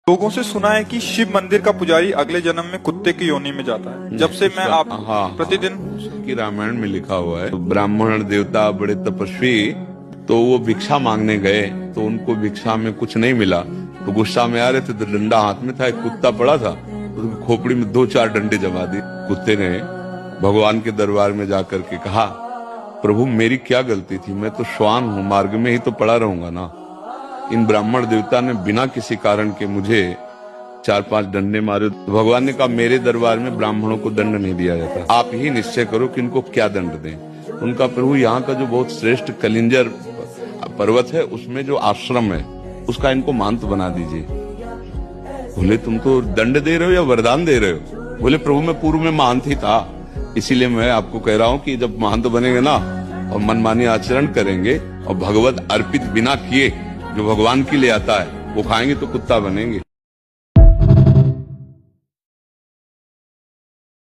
लोगों से सुना है कि शिव मंदिर का पुजारी अगले जन्म में कुत्ते की योनि में जाता है। जब से मैं आप प्रतिदिन की रामायण में लिखा हुआ है, ब्राह्मण देवता बड़े तपस्वी, तो वो भिक्षा मांगने गए तो उनको भिक्षा में कुछ नहीं मिला, तो गुस्सा में आ रहे थे तो डंडा हाथ में था, एक कुत्ता पड़ा था, तो खोपड़ी में 2-4 डंडे जमा दिए। कुत्ते ने भगवान के दरबार में जाकर के कहा, प्रभु मेरी क्या गलती थी, मैं तो श्वान हूँ, मार्ग में ही तो पड़ा रहूंगा ना। इन ब्राह्मण देवता ने बिना किसी कारण के मुझे 4-5 डंडे मारे। तो भगवान ने कहा, मेरे दरबार में ब्राह्मणों को दंड नहीं दिया जाता, आप ही निश्चय करो कि इनको क्या दंड दें। उनका प्रभु यहाँ का जो बहुत श्रेष्ठ कलिंजर पर्वत है, उसमें जो आश्रम है उसका इनको महंत बना दीजिए। बोले तुम तो दंड दे रहे हो या वरदान दे रहे हो? बोले प्रभु मैं पूर्व में महंत ही था, इसीलिए मैं आपको कह रहा हूँ कि जब महंत बनेंगे ना और मनमानी आचरण करेंगे और भगवत अर्पित बिना किए जो भगवान के लिए आता है वो खाएंगे तो कुत्ता बनेंगे।